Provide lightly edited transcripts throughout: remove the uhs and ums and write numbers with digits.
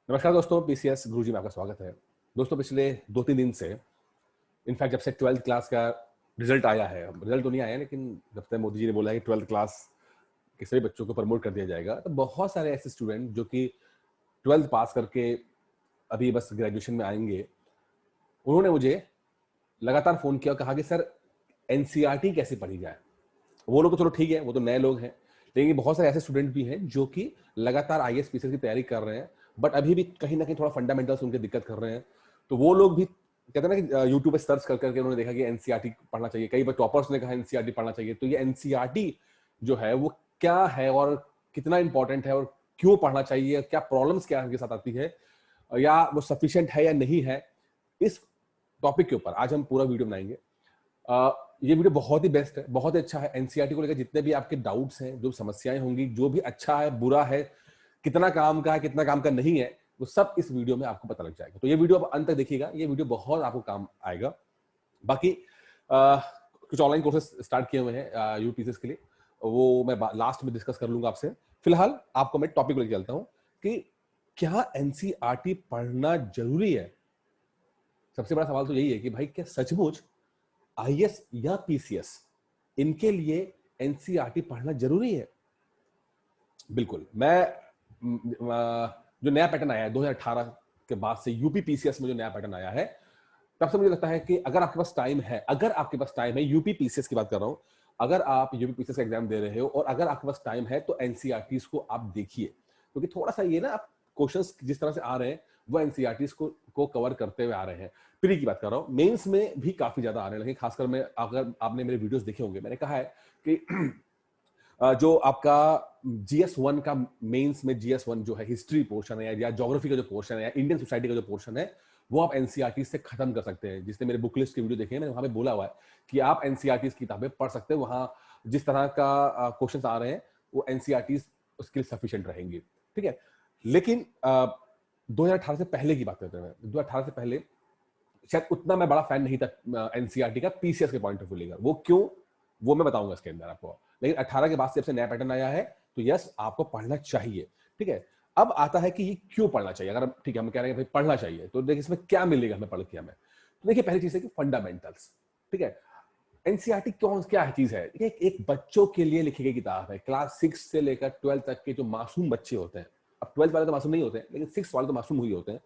नमस्कार दोस्तों, पीसीएस गुरुजी में आपका स्वागत है। दोस्तों, पिछले 2-3 दिन से इनफैक्ट जब से 12th क्लास का रिजल्ट आया है, रिजल्ट तो नहीं आया लेकिन जब से मोदी जी ने बोला है कि 12th क्लास के सभी बच्चों को प्रमोट कर दिया जाएगा, तो बहुत सारे ऐसे स्टूडेंट जो कि 12th पास करके अभी बस ग्रेजुएशन में आएंगे, उन्होंने मुझे लगातार फ़ोन किया और कहा कि सर एनसीईआरटी कैसे पढ़ी जाए। वो लोग तो चलो ठीक है, वो तो नए लोग हैं, लेकिन बहुत सारे ऐसे स्टूडेंट भी हैं जो कि लगातार आईएएस पीसीएस की तैयारी कर रहे हैं, बट अभी भी कहीं ना कहीं थोड़ा फंडामेंटल्स उनके दिक्कत कर रहे हैं। तो वो लोग भी कहते हैं ना कि यूट्यूब पे सर्च कर करके उन्होंने देखा कि एनसीईआरटी पढ़ना चाहिए। कई बार टॉपर्स ने कहा एनसीईआरटी पढ़ना चाहिए। तो ये एनसीईआरटी जो है वो क्या है और कितना इंपॉर्टेंट है और क्यों पढ़ना चाहिए, क्या प्रॉब्लम्स क्या इनके साथ आती है, या वो सफिशिएंट है या नहीं है, इस टॉपिक के ऊपर आज हम पूरा वीडियो बनाएंगे। ये वीडियो बहुत ही बेस्ट है, बहुत ही अच्छा है। एनसीईआरटी को लेकर जितने भी आपके डाउट्स हैं, जो समस्याएं होंगी, जो भी अच्छा है बुरा है, कितना काम का है कितना काम का नहीं है, वो सब इस वीडियो में आपको पता लग जाएगा। तो ये वीडियो आप अंत तक देखिएगा, ये वीडियो बहुत आपको काम आएगा। बाकी कुछ ऑनलाइन कोर्सेज स्टार्ट किए हुए हैं यूपीसीएस के लिए, वो मैं लास्ट में डिस्कस कर लूंगा आपसे। फिलहाल आपको मैं टॉपिक लेकर चलता हूं कि क्या एनसीईआरटी पढ़ना जरूरी है। सबसे बड़ा सवाल तो यही है कि भाई क्या सचमुच आईएएस या पीसीएस इनके लिए एनसीईआरटी पढ़ना जरूरी है। बिल्कुल। जो नया पैटर्न आया है 2018 के बाद से यूपी पीसीएस में जो नया पैटर्न आया है, तब से मुझे लगता है कि अगर आपके पास टाइम है, यूपी पीसीएस की बात कर रहा हूं, अगर आप यूपी पीसीएस का एग्जाम दे रहे हो और अगर आपके पास टाइम है तो एनसीईआरटीज को आप देखिए, क्योंकि थोड़ा सा ये ना आप क्वेश्चंस जिस तरह से आ रहे हैं वो एनसीईआरटीज को कवर करते हुए आ रहे हैं। प्री की बात कर रहा हूं, मेंस में भी काफी ज्यादा आने लगे। खासकर मैं, अगर आपने मेरे वीडियोस देखे होंगे, मैंने कहा है कि जो आपका जीएस 1 का मेंस में जीएस 1 जो है हिस्ट्री पोर्शन है या ज्योग्राफी का जो पोर्शन है या इंडियन सोसाइटी का जो पोर्शन है, वो आप एनसीईआरटी से खत्म कर सकते हैं। जिसने मेरे बुक लिस्ट की वीडियो देखे हैं, मैंने वहां पे बोला हुआ है कि आप एनसीईआरटी की किताबें पढ़ सकते हैं। वहां जिस तरह का क्वेश्चन आ रहे हैं वो एनसीईआरटी उसके लिए सफिशिएंट रहेंगी। ठीक है, लेकिन 2018 से पहले की बात करते हैं। 2018 से पहले शायद उतना मैं बड़ा फैन नहीं था एनसीईआरटी का पीसीएस के पॉइंट ऑफ व्यू लेकर। वो क्यों, वो मैं बताऊंगा इसके अंदर आपको। लेकिन 18 के बाद से जब से नया पैटर्न आया है तो यस, आपको पढ़ना चाहिए। ठीक है, अब आता है कि ये क्यों पढ़ना चाहिए। अगर ठीक है, हम कह रहे हैं भाई पढ़ना चाहिए, तो देखिए इसमें क्या मिलेगा हमें पढ़ के हमें। तो देखिए, पहली चीज है कि फंडामेंटल्स। ठीक है, एनसीईआरटी क्या चीज है। एक बच्चों के लिए लिखी गई किताब है। क्लास 6 से लेकर 12 तक के जो मासूम बच्चे होते हैं, अब 12 वाले तो मासूम नहीं होते हैं, लेकिन 6 वाले तो मासूम हुई होते हैं।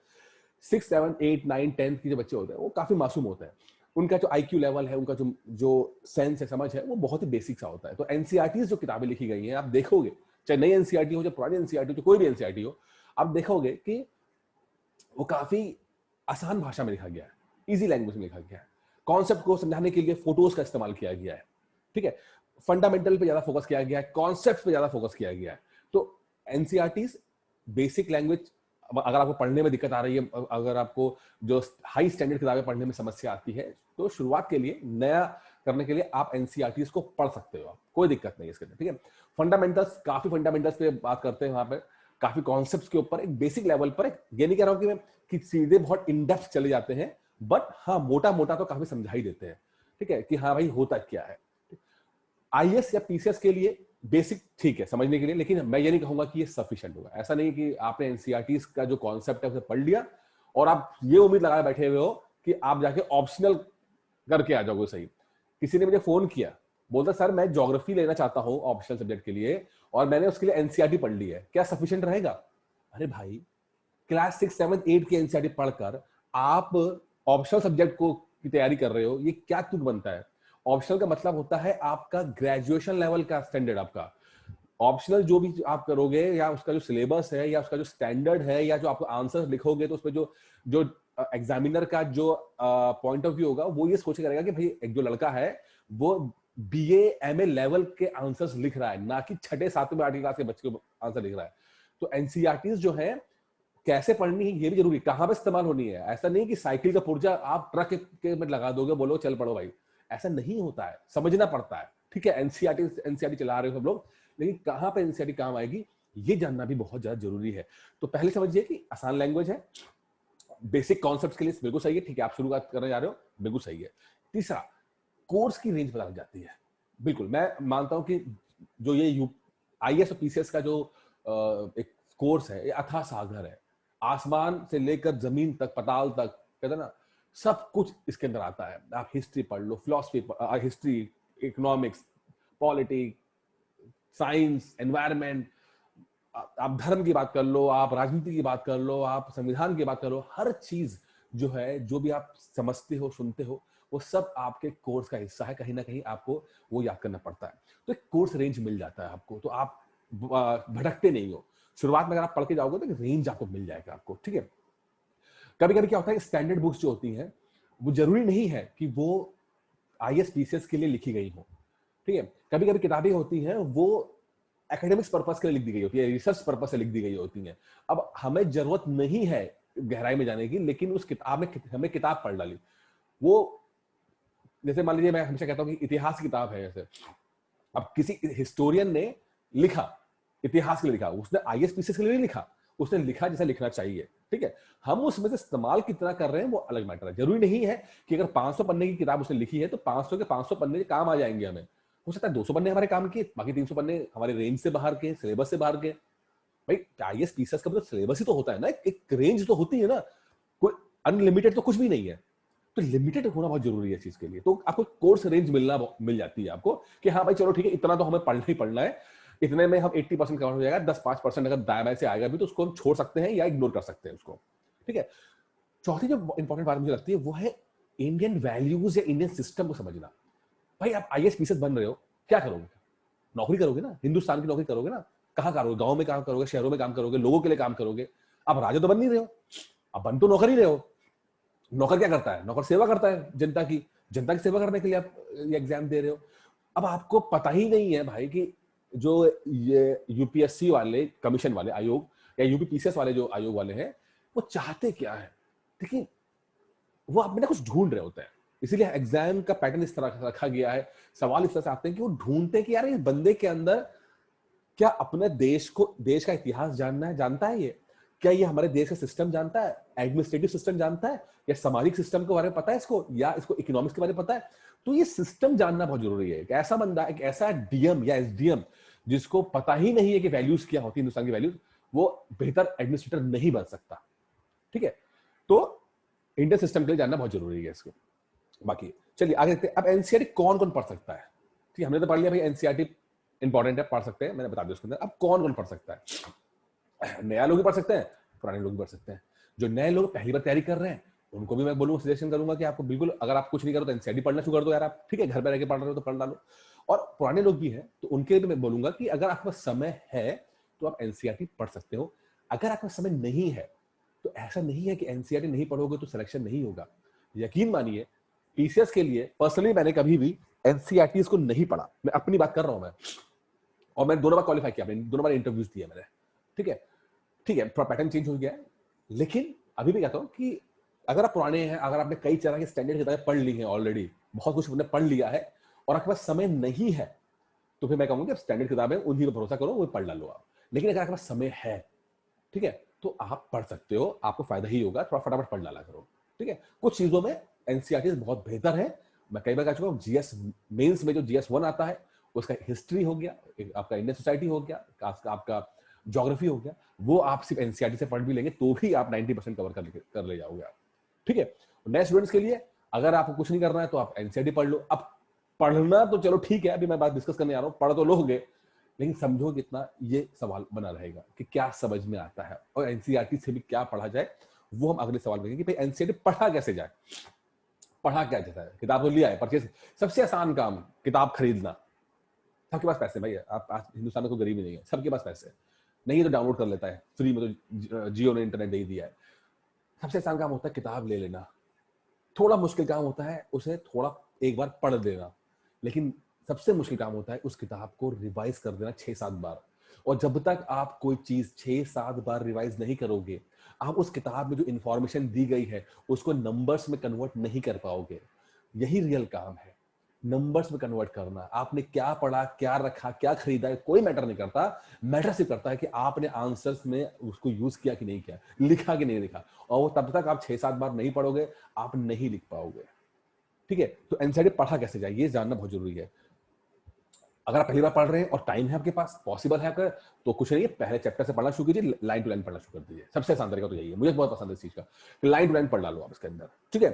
6, 7, 8, 9, 10 की जो बच्चे होते हैं वो काफी मासूम होते हैं। उनका जो आईक्यू लेवल है, उनका जो सेंस है, समझ है, वो बहुत ही बेसिक सा होता है। तो एनसीईआरटी जो किताबें लिखी गई हैं, आप देखोगे, चाहे नई एनसीईआरटी हो, चाहे पुरानी एनसीईआरटी हो, कोई भी एनसीईआरटी हो, आप देखोगे कि वो काफी आसान भाषा में लिखा गया है, इजी लैंग्वेज में लिखा गया है। कॉन्सेप्ट को समझाने के लिए फोटोज का इस्तेमाल किया गया है। ठीक है, फंडामेंटल पे ज्यादा फोकस किया गया है, कॉन्सेप्ट पे ज्यादा फोकस किया गया है। तो एनसीईआरटी बेसिक लैंग्वेज, अगर आपको पढ़ने में दिक्कत आ रही है, अगर आपको जो हाई स्टैंडर्ड किताबें पढ़ने में समस्या आती है, तो शुरुआत के लिए, नया करने के लिए आप एनसीईआरटी को पढ़ सकते हो, कोई दिक्कत नहीं है इसके अंदर। ठीक है, फंडामेंटल्स, काफी फंडामेंटल्स पे बात करते हैं वहां पे, काफी कॉन्सेप्ट्स के ऊपर एक बेसिक लेवल पर। ये नहीं कह रहा हूं कि सीधे बहुत इन डेप्थ चले जाते हैं, बट हाँ, मोटा मोटा तो काफी समझा ही देते हैं। ठीक है, कि हाँ भाई होता क्या है। आईएएस या पीसीएस के लिए बेसिक ठीक है समझने के लिए, लेकिन मैं ये नहीं कहूंगा कि ये सफिशिएंट होगा। ऐसा नहीं कि आपने एनसीईआरटी का जो कॉन्सेप्ट है उसे पढ़ लिया और आप ये उम्मीद लगाए बैठे हुए हो कि आप जाके ऑप्शनल करके आ जाओगे। सही, किसी ने मुझे फोन किया, बोलता सर मैं ज्योग्राफी लेना चाहता हूं ऑप्शनल सब्जेक्ट के लिए और मैंने उसके लिए एनसीईआरटी पढ़ ली है, क्या सफिशिएंट रहेगा? अरे भाई, क्लास 6, 7, 8 की एनसीईआरटी पढ़कर आप ऑप्शनल सब्जेक्ट को की तैयारी कर रहे हो, ये क्या तुक बनता है? ऑप्शनल का मतलब होता है आपका ग्रेजुएशन लेवल का स्टैंडर्ड। आपका ऑप्शनल जो भी आप करोगे, या उसका जो सिलेबस है, या उसका जो स्टैंडर्ड है, या जो आप आंसर लिखोगे, तो उसमें जो जो एग्जामिनर का जो पॉइंट ऑफ व्यू होगा, वो ये सोच करेगा कि भाई एक जो लड़का है वो बीए एमए लेवल के आंसर्स लिख रहा है, ना कि 6, 7, 8 क्लास के बच्चे को आंसर लिख रहा है। तो एनसीईआरटी जो है कैसे पढ़नी है ये भी जरूरी, कहां पे इस्तेमाल होनी है। ऐसा नहीं कि साइकिल का पुर्जा आप ट्रक के में लगा दोगे, बोलो चल पढ़ो भाई, ऐसा नहीं होता है, समझना पड़ता है। ठीक है, एनसीईआरटी चला रहे हो सब लोग, लेकिन कहां पे एनसीईआरटी काम आएगी ये जानना भी बहुत ज्यादा जरूरी है। तो पहले समझिए कि आसान लैंग्वेज है, बेसिक कॉन्सेप्ट्स के लिए बिल्कुल सही है। ठीक है, आप शुरुआत करने जा रहे हो, बिल्कुल सही है। तीसरा, कोर्स की रेंज बदल जाती है। बिल्कुल, मैं मानता हूं कि जो ये आईएएस और पीसीएस का जो एक कोर्स है, ये अथाह सागर है। आसमान से लेकर जमीन तक, पाताल तक, कहते हैं ना, सब कुछ इसके अंदर आता है। आप हिस्ट्री पढ़ लो, philosophy, history, economics, politics, science, environment, आप धर्म की बात कर लो, आप राजनीति की बात कर लो, आप संविधान की बात कर लो, हर चीज जो है, जो भी आप समझते हो, सुनते हो, वो सब आपके कोर्स का हिस्सा है। कहीं ना कहीं आपको वो याद करना पड़ता है। तो एक कोर्स रेंज मिल जाता है आपको, तो आप भटकते नहीं हो। शुरुआत में अगर आप पढ़ के जाओगे तो रेंज आपको मिल जाएगा आपको, ठीक है। कभी कभी क्या होता है, स्टैंडर्ड बुक्स जो होती हैं, वो जरूरी नहीं है कि वो आईएएस पीसीएस के लिए लिखी गई हो, ठीक है। कभी कभी किताबें होती हैं वो एकेडमिक्स पर्पस के लिए लिख दी गई होती है, रिसर्च पर्पस से लिख दी गई होती हैं। अब हमें जरूरत नहीं है गहराई में जाने की, लेकिन उस किताब में हमें किताब पढ़ डाली। वो जैसे मान लीजिए, मैं हमेशा कहता हूँ कि इतिहास की किताब है जैसे, अब किसी हिस्टोरियन ने लिखा, इतिहास के लिए लिखा, उसने आईएएस पीसीएस के लिए नहीं लिखा, उसने लिखा जैसा लिखना चाहिए, ठीक है। हम उसमें से इस्तेमाल कितना कर रहे हैं वो अलग मैटर है। जरूरी नहीं है कि अगर 500 पन्ने की किताब उसने लिखी है तो 500 के 500 पन्ने काम आ जाएंगे हमें। हो सकता है 200 पन्ने हमारे काम के, बाकी 300 पन्ने हमारे रेंज से बाहर के, सिलेबस से बाहर के। भाई आईएएस पीसीएस का मतलब सिलेबस ही तो होता है ना, एक रेंज तो होती है ना, कोई अनलिमिटेड तो कुछ भी नहीं है। तो लिमिटेड होना बहुत जरूरी है चीज के लिए। तो आपको कोर्स रेंज मिल जाती है आपको कि हाँ भाई चलो ठीक है, इतना तो हमें पढ़ना ही पढ़ना है, इतने में हम 80% कवर हो जाएगा। 10-5% अगर दाएं बाएं से आएगा भी तो उसको हम छोड़ सकते हैं या इग्नोर कर सकते हैं उसको, ठीक है। चौथी जो इंपॉर्टेंट बात मुझे लगती है वो है इंडियन वैल्यूज या इंडियन सिस्टम को समझना। भाई आप आईएएस पीसीएस बन रहे हो, क्या करोगे? नौकरी करोगे ना, हिंदुस्तान की नौकरी करोगे ना। कहाँ करोगे? गांव में काम करोगे, शहरों में काम करोगे, लोगों के लिए काम करोगे। आप राजा तो बन नहीं रहे हो, आप बन तो नौकर ही रहे हो। नौकर क्या करता है? नौकर सेवा करता है जनता की। जनता की सेवा करने के लिए आप ये एग्जाम दे रहे हो। अब आपको पता ही नहीं है भाई कि जो ये यूपीएससी वाले, कमीशन वाले आयोग, या यूपी पीसीएस वाले जो आयोग वाले हैं, वो चाहते क्या है। देखिए, वो आप में ना कुछ ढूंढ रहे होते हैं, इसीलिए एग्जाम का पैटर्न इस तरह रखा गया है। सवाल इस तरह से आते हैं कि वो ढूंढते हैं कि यार इस बंदे के अंदर क्या अपने देश को, देश का इतिहास जानता है ये? क्या ये हमारे देश का सिस्टम जानता है, एडमिनिस्ट्रेटिव सिस्टम जानता है, या सामाजिक सिस्टम के बारे में पता है इसको, या इसको इकोनॉमिक्स के बारे में पता है? तो ये सिस्टम जानना बहुत जरूरी है। एक ऐसा बंदा, एक ऐसा डीएम या एसडीएम जिसको पता ही नहीं है कि वैल्यूज क्या होती है, हिंदुस्तान की वैल्यूज, वो बेहतर एडमिनिस्ट्रेटर नहीं बन सकता, ठीक है। तो इंडियन सिस्टम के लिए जानना बहुत जरूरी है इसको। बाकी चलिए आगे देखते हैं। अब एनसीईआरटी कौन कौन पढ़ सकता है? ठीक है, हमने तो पढ़ लिया भाई एनसीईआरटी इंपॉर्टेंट है, पढ़ सकते हैं, मैंने बता दिया उसके अंदर। अब कौन कौन पढ़ सकता है? नया लोग भी पढ़ सकते हैं, पुराने लोग भी पढ़ सकते हैं। जो नए लोग पहली बार तैयारी कर रहे हैं उनको भी मैं बोलूंगा, सजेशन करूंगा कि आपको बिल्कुल, अगर आप कुछ नहीं करो तो एनसीईआरटी पढ़ना शुरू कर दो यार आप, ठीक है। घर पे रह के पढ़ रहे हो तो पढ़ डालो। और पुराने लोग भी हैं तो उनके लिए मैं बोलूंगा कि अगर आपके पास समय है तो आप एनसीईआरटी पढ़ सकते हो। अगर आपके पास समय नहीं है तो ऐसा नहीं है कि एनसीईआरटी नहीं पढ़ोगे तो सिलेक्शन नहीं होगा। यकीन मानिए, पीसीएस के लिए पर्सनली मैंने कभी भी एनसीईआरटी को नहीं पढ़ा, मैं अपनी बात कर रहा हूं मैं। और मैं दोनों बार क्वालिफाई किया, मैंने दोनों बार इंटरव्यूज दिए मैंने, ठीक है। ठीक है, थोड़ा पैटर्न चेंज हो गया है, लेकिन अभी भी कहता हूं कि अगर आप पुराने हैं, अगर आपने कई तरह की स्टैंडर्ड किताबें पढ़ ली हैं ऑलरेडी, बहुत कुछ आपने पढ़ लिया है, और आपके पास समय नहीं है, तो फिर मैं कहूंगा कि स्टैंडर्ड किताबें उन्हीं पर भरोसा करो, वो पढ़ लो आप। लेकिन अगर आपके पास समय है, ठीक है, तो आप पढ़ सकते हो, आपको फायदा ही होगा। थोड़ा फटाफट पढ़ डाला करो, ठीक है। कुछ चीजों में एनसीईआरटी बहुत बेहतर है। मैं कई बार कह चुका हूं, जीएस मेंस में जो जीएस 1 आता है उसका हिस्ट्री हो गया, आपका इंडियन सोसाइटी हो गया, आपका ज्योग्राफी हो गया, वो आप सिर्फ एनसीईआरटी से पढ़ भी लेंगे तो भी आप 90% कवर कर ले जाओगे आप, ठीक है। नए स्टूडेंट्स के लिए अगर आपको कुछ नहीं करना है तो आप एनसीईआरटी पढ़ लो। अब पढ़ना तो चलो ठीक है, अभी मैं बात डिस्कस करने आ रहा हूं, पढ़ तो लोगे, लेकिन समझो कितना, ये सवाल बना रहेगा कि क्या समझ में आता है और एनसीईआरटी से भी क्या पढ़ा जाए। वो हम अगले सवाल में कि भाई एनसीईआरटी पढ़ा कैसे जाए, पढ़ा क्या जाता है। किताब तो लिया है, परचेज, सबसे आसान काम किताब खरीदना। सबके पास पैसे भाई, आप आज हिंदुस्तान में कोई गरीबी नहीं है, सबके पास पैसे नहीं है तो डाउनलोड कर लेता है फ्री में, तो जियो ने इंटरनेट दे दिया है। सबसे आसान काम होता है किताब ले लेना, थोड़ा मुश्किल काम होता है उसे थोड़ा एक बार पढ़ देना, लेकिन सबसे मुश्किल काम होता है उस किताब को रिवाइज कर देना 6-7 बार। और जब तक आप कोई चीज 6-7 बार रिवाइज नहीं करोगे, आप उस किताब में जो इंफॉर्मेशन दी गई है उसको नंबर्स में कन्वर्ट नहीं कर पाओगे। यही रियल काम है, नंबर्स में कन्वर्ट करना। आपने क्या पढ़ा, क्या रखा, क्या खरीदा, कोई मैटर नहीं करता। मैटर सिर्फ करता है कि आपने आंसर्स में उसको यूज किया कि नहीं किया, लिखा कि नहीं लिखा। और वो तब तक आप 6-7 बार नहीं पढ़ोगे, आप नहीं लिख पाओगे, ठीक है। तो एनसीईआरटी पढ़ा कैसे जाए ये जानना बहुत जरूरी है। अगर आप पहली बार पढ़ रहे हैं और टाइम है आपके पास, पॉसिबल है आपका, तो कुछ नहीं है, पहले चैप्टर से पढ़ना शुरू कीजिए, लाइन टू लाइन पढ़ना शुरू कर दीजिए। सबसे आसान तरीका तो यही है, मुझे बहुत पसंद है इस चीज का, लाइन टू लाइन पढ़ डालो आप इसके अंदर, ठीक है।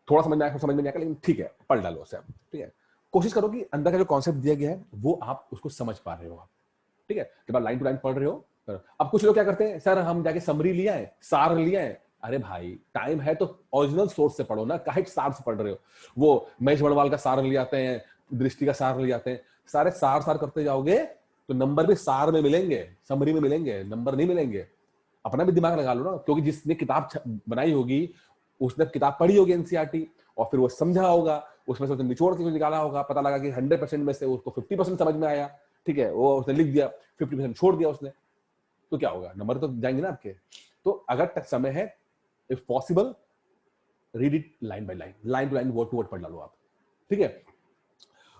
थोड़ा समझ में आया, समझ में नहीं आया, लेकिन ठीक है, पढ़ डालो उसे आप, ठीक है। कोशिश करो कि अंदर का जो कॉन्सेप्ट दिया गया है वो आप उसको समझ पा रहे हो आप, ठीक है। जब आप लाइन टू लाइन पढ़ रहे हो, अब कुछ लोग क्या करते हैं, सर हम जाके समरी लिया है, सार लिया है। अरे भाई टाइम है तो ओरिजिनल सोर्स से पढ़ो ना, काहे सार से पढ़ रहे हो। वो महेश बड़वाल का सार ले आते हैं, दृष्टि का सार ले आते हैं, सारे सार सार करते जाओगे तो नंबर भी सार में मिलेंगे, समरी में मिलेंगे, नंबर नहीं मिलेंगे। अपना भी दिमाग लगा लो ना, क्योंकि जिसने किताब बनाई होगी उसने किताब पढ़ी होगी एनसीईआरटी, और फिर वो समझा होगा, उसमें से उसने निचोड़ के निकाला होगा, पता लगा कि 100% में से उसको 50% समझ में आया, ठीक है, वो उसने लिख दिया, 50% छोड़ दिया उसने, तो क्या होगा, नंबर तो जाएंगे ना आपके। तो अगर समय है, if possible, read it line by line, line to line, word to word पढ़ लो आप, ठीक है।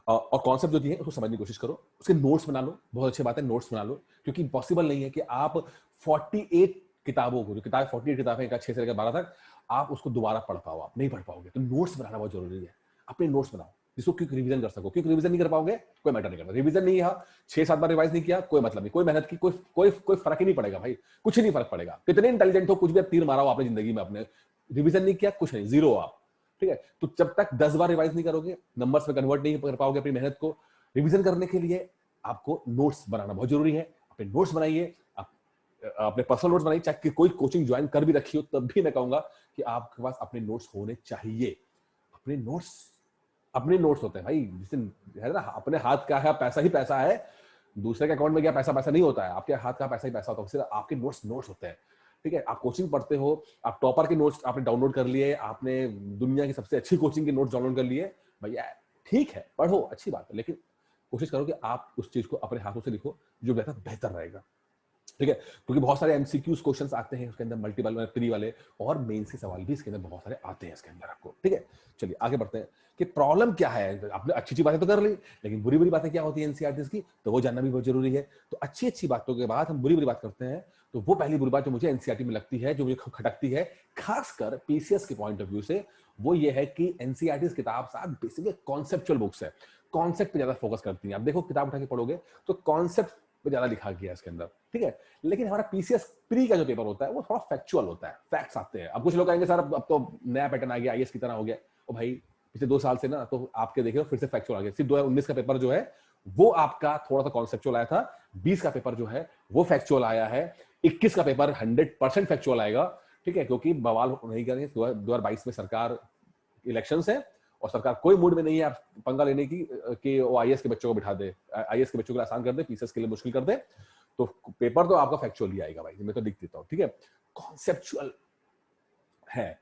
और कॉन्सेप्ट जो दिए उसको समझने की कोशिश करो, उसके नोट्स बना लो, बहुत अच्छी बात है, नोट्स बना लो, क्योंकि पॉसिबल नहीं है कि आप 48 किताबों को, जो किताब 48 किताबें का 6 से लेकर 12 तक, आप उसको दोबारा पढ़ पाओ, आप नहीं पढ़ पाओगे। तो नोट्स बनाना बहुत जरूरी है, अपने नोट्स बनाओ जिसको क्विक रिवीजन कर सको। क्विक रिवीजन नहीं कर पाओगे, कोई मैटर नहीं करता, रिवीजन नहीं है, 6-7 बार रिवाइज नहीं किया, कोई मतलब नहीं, कोई मेहनत की कोई कोई कोई फर्क ही नहीं पड़ेगा भाई, कुछ नहीं फर्क पड़ेगा, कितने इंटेलिजेंट हो, कुछ भी तीर मारा हो आपने जिंदगी में, अपने रिवीजन नहीं किया, कुछ नहीं, जीरो आप, ठीक है। तो जब तक 10 बार रिवाइज नहीं करोगे, नंबर्स में कन्वर्ट नहीं कर पाओगे अपनी मेहनत को, रिवीजन करने के लिए आपको नोट्स बनाना बहुत जरूरी है। अपने नोट्स बनाइए, अपने पर्सनल नोट्स बनाइए, चाहे कोई कोचिंग ज्वाइन कर भी रखी हो तब भी मैं कहूंगा कि आपके पास अपने नोट्स होने चाहिए। अपने नोट्स होते हैं भाई, जिसे है ना, अपने हाथ का है पैसा ही पैसा है, दूसरे के अकाउंट में क्या पैसा पैसा नहीं होता है, आपके हाथ का पैसा ही पैसा होता है, सिर्फ आपके नोट्स नोट्स होते हैं, ठीक है। आप कोचिंग पढ़ते हो, आप टॉपर के नोट्स आपने डाउनलोड कर लिए, आपने दुनिया की सबसे अच्छी कोचिंग के नोट्स डाउनलोड कर लिए, भैया ठीक है, पढ़ो, अच्छी बात है, लेकिन कोशिश करो कि आप उस चीज को अपने हाथों से लिखो, जो बेहतर रहेगा, ठीक है। क्योंकि बहुत सारे एमसीक्यूज क्वेश्चंस आते हैं उसके अंदर, मल्टीपल प्री वाले, और मेन से सवाल भी इसके अंदर बहुत सारे आते हैं इसके अंदर आपको, ठीक है। चलिए आगे बढ़ते हैं कि प्रॉब्लम क्या है। आपने अच्छी बातें तो कर ली, लेकिन बुरी बुरी बातें क्या होती है एनसीईआरटी की, तो वो जानना भी बहुत जरूरी है। तो अच्छी बातों के बाद हम बुरी बुरी बात करते हैं। तो वो पहली बुरी बात जो मुझे एनसीईआरटी में लगती है, जो मुझे खटकती है, खासकर पीसीएस के पॉइंट ऑफ व्यू से, वो ये है कि एनसीईआरटी किताब साहब बेसिकली कॉन्सेप्चुअल बुक्स है, कॉन्सेप्ट पे ज्यादा फोकस करती है। आप देखो किताब उठा के पढ़ोगे तो कॉन्सेप्ट पे ज्यादा लिखा गया है इसके अंदर, ठीक है। लेकिन हमारा पीसीएस प्री का जो पेपर होता है वो थोड़ा फैक्चुअल होता है, फैक्ट्स आते हैं। अब कुछ लोग कहेंगे सर अब तो नया पैटर्न आ गया, आईएएस की तरह हो गया। ओ भाई पिछले 2 साल से ना तो आपके देखे फिर से फैक्चुअल आ गया। सिर्फ 2019 का पेपर जो है वो आपका थोड़ा सा कॉन्सेप्चुअल आया था, 20 का पेपर जो है वो फैक्चुअल आया है, 21 का पेपर 100% फैक्चुअल आएगा, ठीक है। क्योंकि बवाल नहीं करेंगे, 2022 में सरकार इलेक्शंस है और सरकार कोई मूड में नहीं है पंगा लेने की कि वो आईएएस के बच्चों को बिठा दे, आईएएस के बच्चों को आसान कर दे, पीसीएस के लिए मुश्किल कर दे। तो पेपर तो आपका फैक्चुअल ही आएगा भाई, मैं तो लिख देता हूं, ठीक है। कॉन्सेप्चुअल है,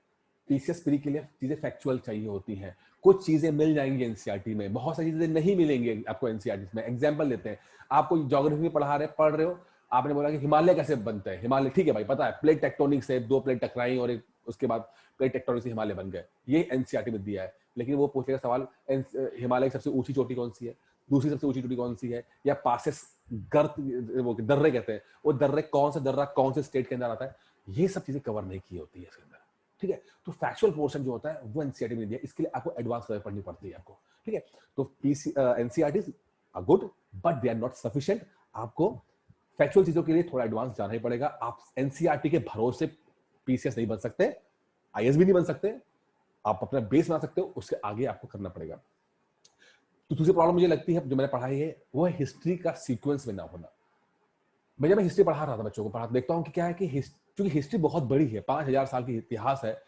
पीसीएस प्री के लिए चीजें फैक्चुअल चाहिए होती हैं। कुछ चीजें मिल जाएंगी एनसीईआरटी में, बहुत सारी चीजें नहीं मिलेंगी आपको एनसीईआरटी में। एग्जांपल लेते हैं, आपको ज्योग्राफी में पढ़ रहे हो, आपने बोला कि हिमालय कैसे बनता है, हिमालय ठीक है भाई पता है, प्लेट टेक्टोनिक से 2 प्लेट टकराई और उसके बाद प्लेट टेक्टोनिक से हिमालय बन गए, ये एनसीईआरटी में दिया है। लेकिन वो पूछेगा सवाल, हिमालय की सबसे ऊंची चोटी कौन सी है, दूसरी सबसे ऊंची चोटी कौन सी है, या पासेस गर्त, वो दर्रे कहते हैं, वो दर्रे कौन सा दर्रा कौन से स्टेट के अंदर आता है, ये सब चीजें कवर नहीं की होती है इसके अंदर, ठीक है। तो फैक्चुअल पोर्शन जो होता है वो एनसीईआरटी में दिया, इसके लिए आपको एडवांस लेवल पढ़नी पड़ती है आपको, ठीक है। तो NCERT are good but they are not sufficient. आपको फैक्चुअल चीजों के लिए थोड़ा एडवांस जाना ही पड़ेगा। आप एनसीईआरटी के भरोसे पीसीएस नहीं बन सकते, आईएएस भी नहीं बन सकते। आप अपना बेस बना सकते हो, उसके आगे आपको करना पड़ेगा। तो दूसरी प्रॉब्लम मुझे लगती है जो मैंने पढ़ाई है वो है हिस्ट्री का सीक्वेंस में ना होना। भैया मैं हिस्ट्री पढ़ा रहा था बच्चों को, पढ़ा देखता हूँ कि क्या है कि क्योंकि हिस्ट्री बहुत बड़ी है, 5000 साल की इतिहास है,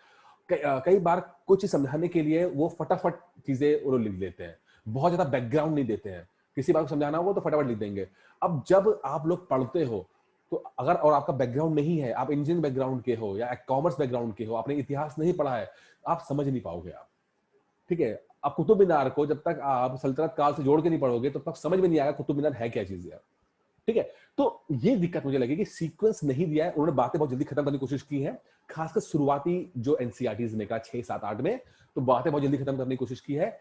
कई बार कुछ समझाने के लिए वो फटाफट चीजें वो लिख लेते हैं, बहुत ज्यादा बैकग्राउंड नहीं देते हैं। किसी बात को समझाना हो तो फटाफट लिख देंगे। अब जब आप लोग पढ़ते हो तो अगर और आपका बैकग्राउंड नहीं है, आप इंजीनियरिंग बैकग्राउंड के हो या कॉमर्स बैकग्राउंड के हो, आपने इतिहास नहीं पढ़ा है, आप समझ नहीं पाओगे आप, ठीक है। आप कुतुब मीनार को जब तक आप सल्तनत काल से जोड़ के नहीं पढ़ोगे तब तक समझ में नहीं आएगा कुतुब मीनार है क्या चीज है, ठीक है। तो ये दिक्कत मुझे लगी कि सीक्वेंस नहीं दिया है, उन्होंने बातें बहुत जल्दी खत्म करने की कोशिश की है, खासकर शुरुआती जो एनसीईआरटीज में का 6, 7, 8 में, तो बातें बहुत जल्दी खत्म करने की कोशिश की है।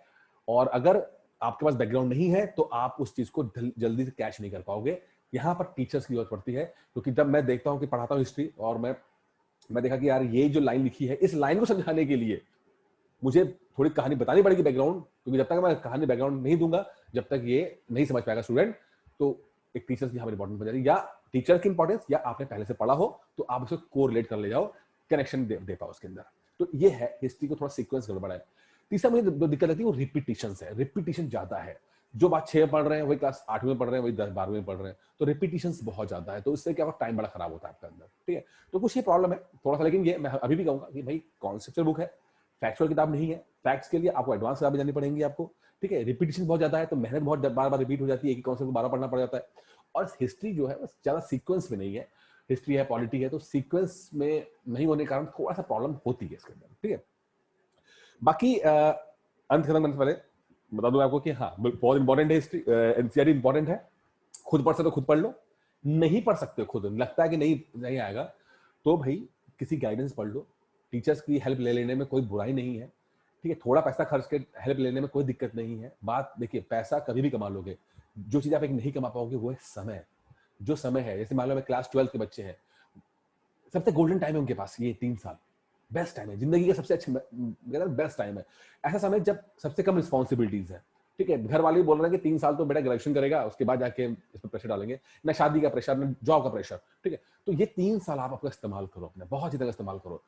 और अगर आपके पास बैकग्राउंड नहीं है तो आप उस चीज को जल्दी से कैच नहीं कर पाओगे। यहाँ पर टीचर्स की जरूरत पड़ती है, क्योंकि जब मैं देखता हूँ कि पढ़ाता हूँ हिस्ट्री और मैं देखा कि यार ये जो लाइन लिखी है, इस लाइन को समझाने के लिए मुझे थोड़ी कहानी बतानी पड़ेगी बैकग्राउंड, क्योंकि जब तक मैं कहानी बैकग्राउंड नहीं दूंगा, जब तक ये नहीं समझ पाएगा स्टूडेंट, तो एक टीचर की यहाँ पर इंपॉर्टेंस बन जाती है, या टीचर की इंपॉर्टेंस, या आपने पहले से पढ़ा हो तो आप उसको कोरिलेट कर ले जाओ, कनेक्शन दे पाओ उसके अंदर। तो ये है हिस्ट्री को थोड़ा सीक्वेंस गड़बड़ है। तीसरा मुझे जो दिक्कत आती है वो रिपीटिशन है, रिपीटिशन ज्यादा है। जो बात 6 पढ़ रहे हैं वही क्लास 8वीं में पढ़ रहे हैं, वही 10-12वीं में पढ़ रहे हैं, तो रिपीटिशन बहुत ज्यादा है, तो इससे क्या टाइम बड़ा खराब होता है आपका अंदर, ठीक है। तो कुछ ये प्रॉब्लम है थोड़ा सा, लेकिन ये मैं अभी भी कहूंगा कि भाई कॉन्सेप्चुअल बुक है, फैक्चुअल किताब नहीं है। फैक्ट्स के लिए आपको एडवांस किताबें जानी पड़ेंगी आपको, ठीक है। रिपीटिशन बहुत ज्यादा है तो मेहनत बहुत बार बार रिपीट हो जाती है, एक ही कॉन्सेप्ट को बार पढ़ना पड़ जाता है। और हिस्ट्री जो है ज्यादा सीक्वेंस में नहीं है, हिस्ट्री है, पॉलिटी है, तो सीक्वेंस में नहीं होने के कारण थोड़ा सा प्रॉब्लम होती है इसके अंदर, ठीक है। बाकी अंत खत्म करने से पहले बता दूं आपको कि हाँ बहुत इंपॉर्टेंट है हिस्ट्री, एनसीईआरटी इंपॉर्टेंट है। खुद पढ़ सकते हो खुद पढ़ लो, नहीं पढ़ सकते हो खुद लगता है कि नहीं आएगा, तो भाई किसी गाइडेंस पढ़ लो, टीचर्स की हेल्प ले लेने में कोई बुराई नहीं है, ठीक है। थोड़ा पैसा खर्च के हेल्प लेने में कोई दिक्कत नहीं है। बात देखिए, पैसा कभी भी कमा लोगे, जो चीज आप एक नहीं कमा पाओगे वो है समय। जो समय है, जैसे मान लो क्लास 12 के बच्चे हैं, सबसे गोल्डन टाइम है उनके पास, ये 3 साल बेस्ट टाइम है, जिंदगी का सबसे अच्छा बेस्ट टाइम है। ऐसा समय जब सबसे कम रिस्पॉन्सिबिलिटीज है, ठीक है। घर वाले भी बोल रहे हैं कि 3 साल तो बेटा ग्रेजुएशन करेगा, उसके बाद जाके इस पर प्रेशर डालेंगे, ना शादी का प्रेशर, ना जॉब का प्रेशर, ठीक है। तो ये 3 साल आप अपना इस्तेमाल करो, अपना बहुत ही तरह इस्तेमाल करो।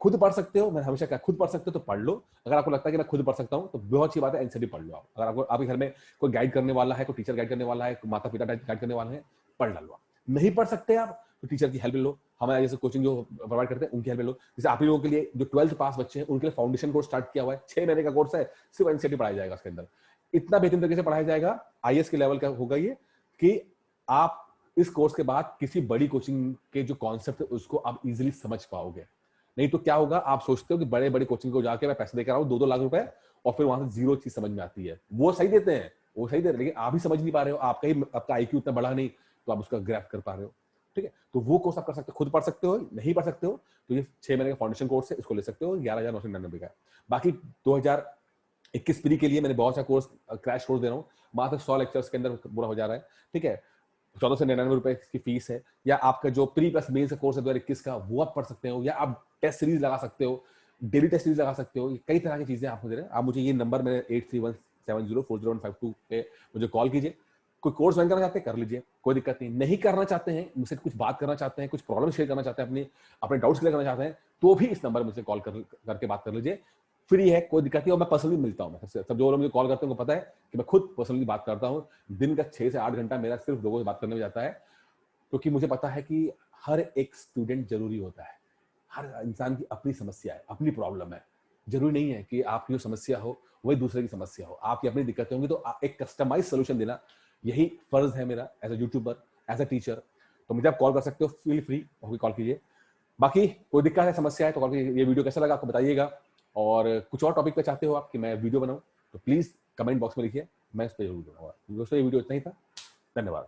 खुद पढ़ सकते हो, मैं हमेशा कहा खुद पढ़ सकते हो तो पढ़ लो। अगर आपको लगता है कि मैं खुद पढ़ सकता हूँ तो बहुत अच्छी बात है, एनसीईआरटी पढ़ लो आप। अगर आपको आपके घर में कोई गाइड करने वाला है, कोई टीचर गाइड करने वाला है, माता पिता गाइड करने वाले हैं, पढ़ लो। नहीं पढ़ सकते आप तो टीचर की हेल्प लो, हमारे जैसे कोचिंग जो प्रोवाइड करते हैं उनकी हेल्प लो। जैसे आप ही लोगों के लिए जो 12th पास बच्चे हैं उनके लिए फाउंडेशन कोर्स स्टार्ट किया हुआ है, 6 महीने का कोर्स है, सिर्फ एनसीईआरटी पढ़ाया जाएगा उसके अंदर। इतना बेहतरीन तरीके से पढ़ाया जाएगा, आईएएस के लेवल का होगा ये, कि आप इस कोर्स के बाद किसी बड़ी कोचिंग के जो कॉन्सेप्ट है उसको आप इजीली समझ पाओगे। नहीं तो क्या होगा, आप सोचते हो कि बड़े बड़े कोचिंग को जाके मैं पैसे देकर आऊं 2-2 लाख रुपए, और फिर वहां से जीरो चीज समझ में आती है। वो सही देते हैं, वो सही दे रहे हैं, लेकिन आप ही समझ नहीं पा रहे हो, आपका आईक्यू उतना बड़ा नहीं तो आप उसका ग्रैप कर पा रहे हो, ठीक है। तो वो कोर्स आप कर सकते हो, खुद पढ़ सकते हो। नहीं पढ़ सकते हो तो ये 6 महीने का फाउंडेशन कोर्स है, इसको ले सकते हो, 11,999 का। बाकी 2021 प्री के लिए मैंने बहुत सा कोर्स, क्रैश कोर्स दे रहा हूँ, मात्र 100 लेक्चर्स के अंदर पूरा हो जा रहा है, ठीक है। 1499 की फीस है। या आपका जो प्री प्लस मेंस का कोर्स है 2021 का, वो आप पढ़ सकते हो, या आप टेस्ट सीरीज लगा सकते हो, डेली टेस्ट सीरीज लगा सकते हो। कई तरह की चीजें आप मुझे, आप मुझे ये नंबर मेरे 8317040152 पे मुझे कॉल कीजिए। कोई कोर्स ज्वाइन करना चाहते हैं कर लीजिए, कोई दिक्कत नहीं। नहीं करना चाहते हैं, मुझसे कुछ बात करना चाहते हैं, कुछ प्रॉब्लम शेयर करना चाहते हैं, अपने डाउट्स क्लियर करना चाहते हैं, तो भी इस नंबर मुझसे कॉल करके बात कर लीजिए। फ्री है, कोई दिक्कत नहीं। और मैं पर्सनली मिलता हूँ, सब जो लोग मुझे कॉल करते हैं उनको पता है कि मैं खुद पर्सनली बात करता हूँ। दिन का 6 से 8 घंटा मेरा सिर्फ लोगों से बात करने में जाता है, क्योंकि मुझे पता है कि हर एक स्टूडेंट जरूरी होता है। हर इंसान की अपनी समस्या है, अपनी प्रॉब्लम है। जरूरी नहीं है कि आपकी जो समस्या हो वही दूसरे की समस्या हो, आपकी अपनी दिक्कतें होंगी, तो एक कस्टमाइज सोल्यूशन देना यही फर्ज है मेरा as a YouTuber, as a teacher. तो मुझे आप कॉल कर सकते हो, फील फ्री होकर कॉल कीजिए। बाकी कोई दिक्कत है, समस्या है तो कॉल कीजिए। ये वीडियो कैसा लगा आपको बताइएगा, और कुछ और टॉपिक पे चाहते हो आप कि मैं वीडियो बनाऊं तो प्लीज कमेंट बॉक्स में लिखिए, मैं इस पर जरूर बनाऊंगा। दोस्तों ये वीडियो इतना ही था, धन्यवाद।